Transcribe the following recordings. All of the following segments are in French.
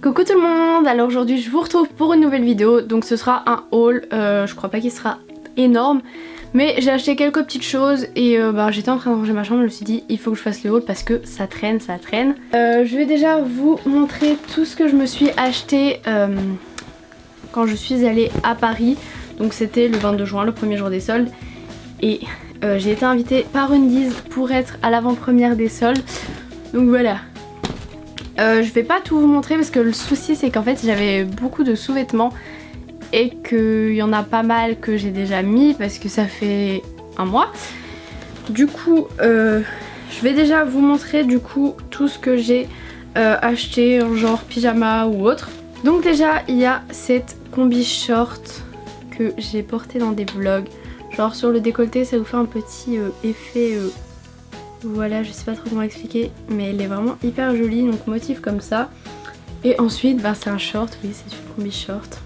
Coucou tout le monde, alors aujourd'hui je vous retrouve pour une nouvelle vidéo. Donc ce sera un haul, je crois pas qu'il sera énorme, mais j'ai acheté quelques petites choses et j'étais en train de ranger ma chambre, je me suis dit il faut que je fasse le haul parce que ça traîne, ça traîne. Je vais déjà vous montrer tout ce que je me suis acheté quand je suis allée à Paris. Donc c'était le 22 juin, le premier jour des soldes, et j'ai été invitée par Undies pour être à l'avant-première des soldes. Donc voilà. Je vais pas tout vous montrer parce que le souci c'est qu'en fait j'avais beaucoup de sous-vêtements et qu'il y en a pas mal que j'ai déjà mis parce que ça fait un mois. Du coup je vais déjà vous montrer du coup tout ce que j'ai acheté, genre pyjama ou autre. Donc déjà il y a cette combi short que j'ai portée dans des vlogs. Genre sur le décolleté ça vous fait un petit effet... Voilà, je sais pas trop comment expliquer, mais elle est vraiment hyper jolie, donc motif comme ça. Et ensuite, c'est un short, oui, c'est une combi short.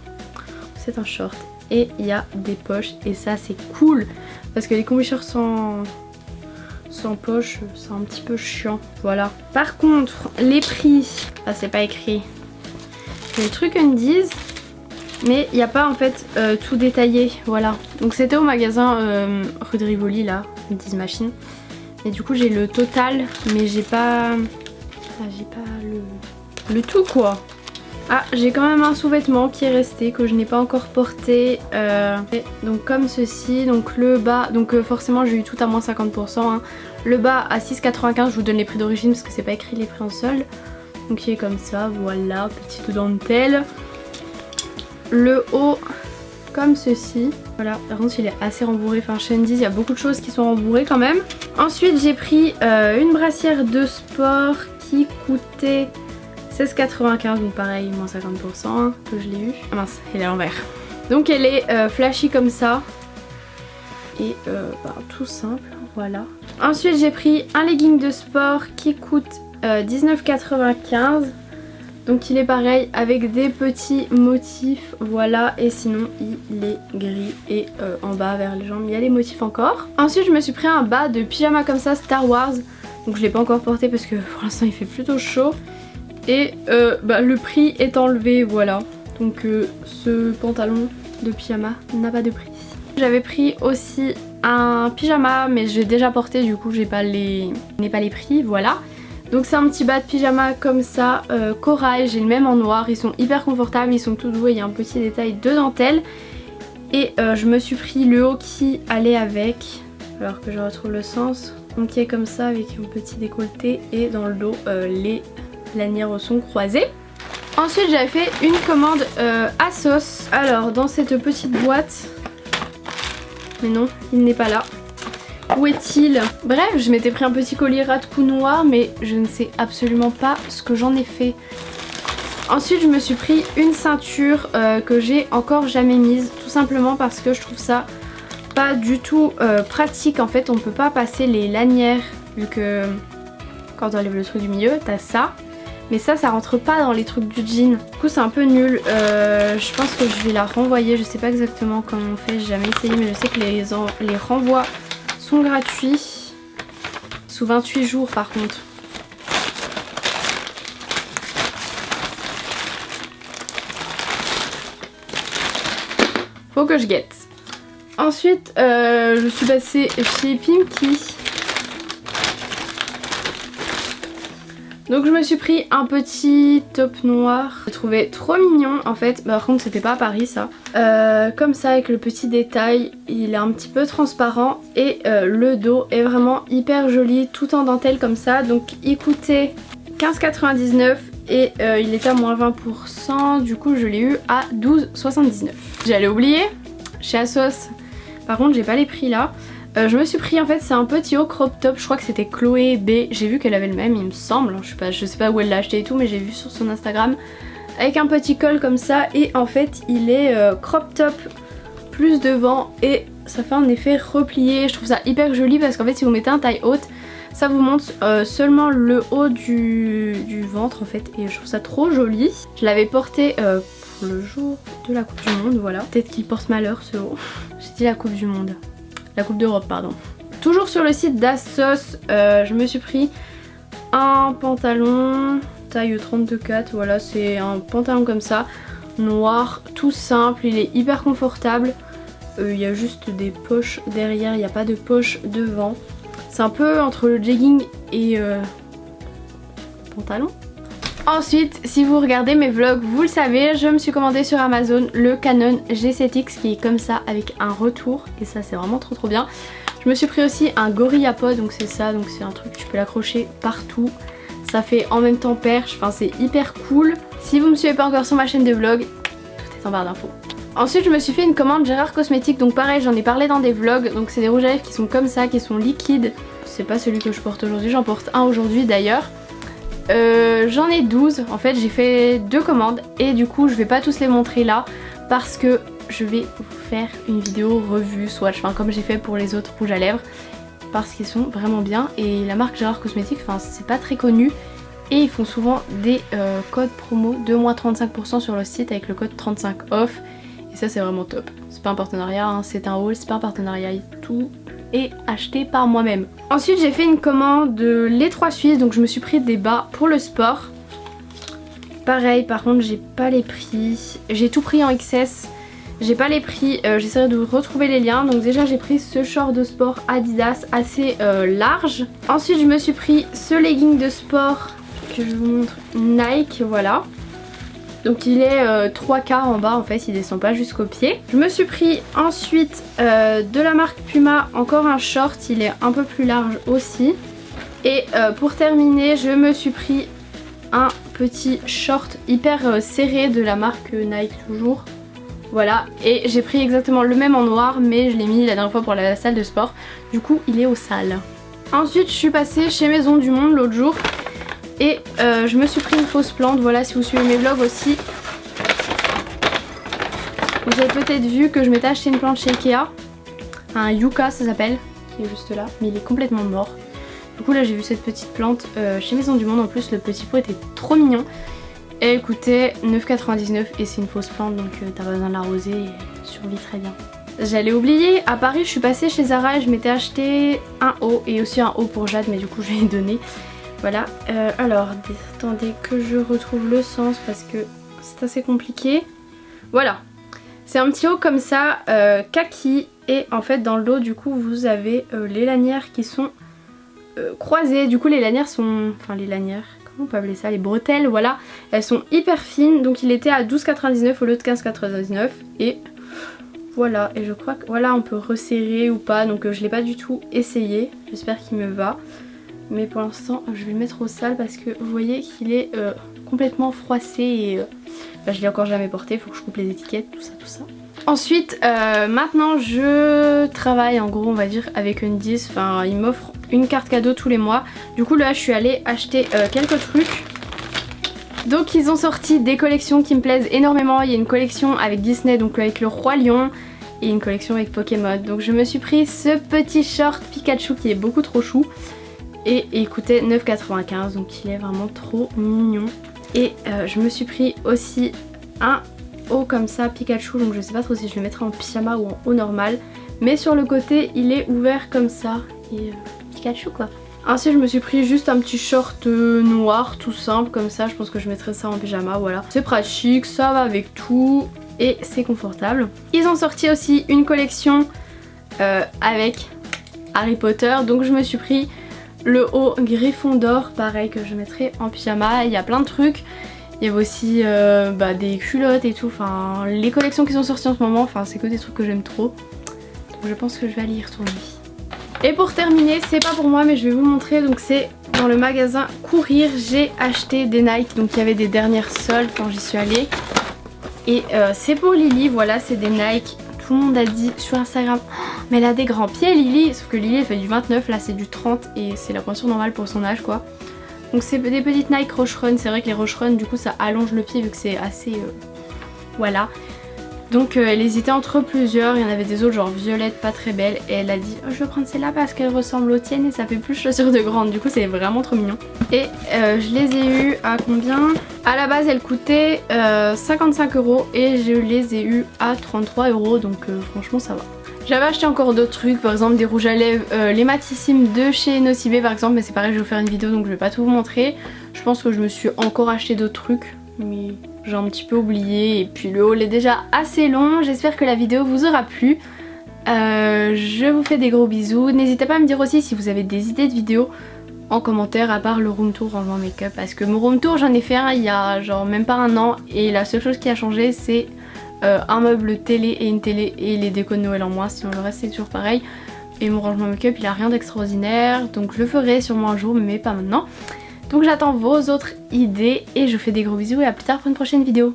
C'est un short. Et il y a des poches, et ça c'est cool, parce que les combi shorts sans poche, c'est un petit peu chiant, voilà. Par contre, les prix, c'est pas écrit. C'est le truc Undies, mais il n'y a pas en fait tout détaillé, voilà. Donc c'était au magasin rue de Rivoli, là, Undies Machine. Et du coup j'ai le total, mais j'ai pas le tout quoi. Ah, j'ai quand même un sous-vêtement qui est resté, que je n'ai pas encore porté. Donc comme ceci, donc le bas, donc forcément j'ai eu tout à moins 50%. Hein. Le bas à 6,95, je vous donne les prix d'origine parce que c'est pas écrit les prix en solde. Donc il est comme ça, voilà, petite dentelle. Le haut comme ceci, voilà, par contre il est assez rembourré, enfin chez Undies il y a beaucoup de choses qui sont rembourrées quand même. Ensuite j'ai pris une brassière de sport qui coûtait 16,95, donc pareil moins 50% hein, que je l'ai eu. Ah mince, elle est à l'envers. Donc elle est flashy comme ça et tout simple, voilà. Ensuite j'ai pris un legging de sport qui coûte 19,95. Donc il est pareil avec des petits motifs, voilà, et sinon il est gris et en bas vers les jambes il y a les motifs encore. Ensuite je me suis pris un bas de pyjama comme ça Star Wars, donc je l'ai pas encore porté parce que pour l'instant il fait plutôt chaud. Et le prix est enlevé, voilà, donc ce pantalon de pyjama n'a pas de prix. J'avais pris aussi un pyjama mais je l'ai déjà porté, du coup j'ai pas les prix, voilà. Donc c'est un petit bas de pyjama comme ça, corail, j'ai le même en noir, ils sont hyper confortables, ils sont tout doux et il y a un petit détail de dentelle. Et je me suis pris le haut qui allait avec, alors que je retrouve le sens, donc qui est comme ça avec un petit décolleté et dans le dos les lanières sont croisées. Ensuite j'avais fait une commande ASOS, alors dans cette petite boîte, mais non il n'est pas là. Où est-il? Bref, je m'étais pris un petit collier ras de cou noir, mais je ne sais absolument pas ce que j'en ai fait. Ensuite, je me suis pris une ceinture que j'ai encore jamais mise, tout simplement parce que je trouve ça pas du tout pratique. En fait, on peut pas passer les lanières, vu que quand on enlève le truc du milieu, t'as ça. Mais ça rentre pas dans les trucs du jean. Du coup, c'est un peu nul. Je pense que je vais la renvoyer. Je sais pas exactement comment on fait, j'ai jamais essayé, mais je sais que les renvois sont gratuits sous 28 jours par contre. Faut que je guette. Ensuite je suis passée chez Pimkie. Donc je me suis pris un petit top noir. J'ai trouvé trop mignon en fait. Par contre c'était pas à Paris ça. Comme ça avec le petit détail. Il est un petit peu transparent. Et le dos est vraiment hyper joli. Tout en dentelle comme ça. Donc il coûtait 15,99 et il était à moins 20%. Du coup je l'ai eu à 12,79. J'allais oublier. Chez ASOS. Par contre j'ai pas les prix là. Je me suis pris en fait, c'est un petit haut crop top, je crois que c'était Chloé B, j'ai vu qu'elle avait le même il me semble, je sais pas où elle l'a acheté et tout mais j'ai vu sur son Instagram, avec un petit col comme ça et en fait il est crop top plus devant et ça fait un effet replié, je trouve ça hyper joli parce qu'en fait si vous mettez un taille haute, ça vous montre seulement le haut du ventre en fait et je trouve ça trop joli. Je l'avais porté pour le jour de la Coupe du Monde, voilà, peut-être qu'il porte malheur ce haut, j'ai dit la Coupe du Monde. La Coupe d'Europe, pardon. Toujours sur le site d'ASOS, je me suis pris un pantalon taille 32-4, voilà c'est un pantalon comme ça, noir, tout simple, il est hyper confortable. Il y a juste des poches derrière, il n'y a pas de poche devant. C'est un peu entre le jegging et pantalon. Ensuite, si vous regardez mes vlogs, vous le savez, je me suis commandé sur Amazon le Canon G7X qui est comme ça avec un retour. Et ça c'est vraiment trop bien. Je me suis pris aussi un GorillaPod, donc c'est ça, donc c'est un truc tu peux l'accrocher partout. Ça fait en même temps perche, enfin c'est hyper cool. Si vous ne me suivez pas encore sur ma chaîne de vlog, tout est en barre d'infos. Ensuite je me suis fait une commande Gérard Cosmétiques, donc pareil j'en ai parlé dans des vlogs, donc c'est des rouges à lèvres qui sont comme ça, qui sont liquides. C'est pas celui que je porte aujourd'hui, j'en porte un aujourd'hui d'ailleurs. J'en ai 12, en fait j'ai fait 2 commandes et du coup je vais pas tous les montrer là parce que je vais vous faire une vidéo revue swatch, enfin comme j'ai fait pour les autres rouges à lèvres parce qu'ils sont vraiment bien et la marque Gérard Cosmétiques, enfin c'est pas très connu. Et ils font souvent des codes promo de moins 35% sur le site avec le code 35 off. Et ça c'est vraiment top. C'est pas un partenariat, hein, c'est un haul, c'est pas un partenariat, tout est acheté par moi-même. Ensuite j'ai fait une commande de l'Étroit Suisse, donc je me suis pris des bas pour le sport. Pareil, par contre j'ai pas les prix. J'ai tout pris en XS. J'ai pas les prix, j'essaierai de retrouver les liens. Donc déjà j'ai pris ce short de sport Adidas assez large. Ensuite je me suis pris ce legging de sport que je vous montre, Nike, voilà. Donc il est 3 quarts en bas en fait, il descend pas jusqu'au pied. Je me suis pris ensuite de la marque Puma encore un short, il est un peu plus large aussi. Et pour terminer je me suis pris un petit short hyper serré de la marque Nike toujours. Voilà, et j'ai pris exactement le même en noir mais je l'ai mis la dernière fois pour la salle de sport. Du coup il est au sale. Ensuite je suis passée chez Maison du Monde l'autre jour. Et je me suis pris une fausse plante, voilà si vous suivez mes vlogs aussi. Vous avez peut-être vu que je m'étais acheté une plante chez Ikea. Un Yucca ça s'appelle, qui est juste là, mais il est complètement mort. Du coup là j'ai vu cette petite plante chez Maison du Monde, en plus le petit pot était trop mignon. Et elle coûtait 9,99 et c'est une fausse plante donc t'as pas besoin de l'arroser et elle survit très bien. J'allais oublier, à Paris je suis passée chez Zara et je m'étais acheté un haut et aussi un haut pour Jade mais du coup je vais les donner. Voilà, alors attendez que je retrouve le sens parce que c'est assez compliqué. Voilà, c'est un petit haut comme ça, kaki, et en fait dans le dos du coup vous avez les lanières qui sont croisées. Du coup les lanières sont, enfin les lanières, comment on peut appeler ça, les bretelles, voilà, elles sont hyper fines. Donc il était à 12,99 au lieu de 15,99 et voilà. Et je crois que voilà on peut resserrer ou pas, donc je l'ai pas du tout essayé, j'espère qu'il me va. Mais pour l'instant je vais le mettre au sale parce que vous voyez qu'il est complètement froissé et je l'ai encore jamais porté, il faut que je coupe les étiquettes, tout ça. Ensuite maintenant je travaille en gros on va dire avec Undies, enfin ils m'offrent une carte cadeau tous les mois. Du coup là je suis allée acheter quelques trucs. Donc ils ont sorti des collections qui me plaisent énormément. Il y a une collection avec Disney, donc avec le Roi Lion, et une collection avec Pokémon. Donc je me suis pris ce petit short Pikachu qui est beaucoup trop chou. Et il coûtait 9,95 donc il est vraiment trop mignon. Et je me suis pris aussi un haut comme ça Pikachu, donc je sais pas trop si je le mettrai en pyjama ou en haut normal. Mais sur le côté il est ouvert comme ça et Pikachu quoi. Ensuite je me suis pris juste un petit short noir tout simple comme ça, je pense que je mettrai ça en pyjama, voilà. C'est pratique, ça va avec tout et c'est confortable. Ils ont sorti aussi une collection avec Harry Potter, donc je me suis pris le haut Gryffondor, pareil que je mettrai en pyjama. Il y a plein de trucs. Il y avait aussi des culottes et tout. Enfin, les collections qui sont sorties en ce moment, enfin, c'est que des trucs que j'aime trop. Donc je pense que je vais aller y retourner. Et pour terminer, c'est pas pour moi mais je vais vous montrer. Donc c'est dans le magasin Courir. J'ai acheté des Nike. Donc il y avait des dernières soldes quand j'y suis allée. Et c'est pour Lily. Voilà, c'est des Nike. Tout le monde a dit sur Instagram, oh, mais elle a des grands pieds Lily, sauf que Lily elle fait du 29, là c'est du 30 et c'est la pointure normale pour son âge quoi. Donc c'est des petites Nike Roche Run, c'est vrai que les Roche Run du coup ça allonge le pied vu que c'est assez... voilà. Donc elle hésitait entre plusieurs, il y en avait des autres genre violettes pas très belles et elle a dit oh, je vais prendre celle-là parce qu'elle ressemble aux tiennes et ça fait plus chaussures de grande, du coup c'est vraiment trop mignon. Et je les ai eues à combien? À la base elles coûtaient 55 € et je les ai eues à 33 € donc franchement ça va. J'avais acheté encore d'autres trucs, par exemple des rouges à lèvres, les Matissime de chez Nocibé par exemple, mais c'est pareil je vais vous faire une vidéo donc je vais pas tout vous montrer. Je Je pense que je me suis encore acheté d'autres trucs, mais j'ai un petit peu oublié. Et puis le haul est déjà assez long. J'espère que la vidéo vous aura plu. Je vous fais des gros bisous. N'hésitez pas à me dire aussi si vous avez des idées de vidéos en commentaire, à part le room tour rangement make-up, parce que mon room tour j'en ai fait un il y a genre même pas un an et la seule chose qui a changé c'est un meuble télé et une télé et les décos de Noël en moins, sinon le reste c'est toujours pareil. Et mon rangement make-up il a rien d'extraordinaire, donc je le ferai sûrement un jour mais pas maintenant. Donc j'attends vos autres idées et je vous fais des gros bisous et à plus tard pour une prochaine vidéo.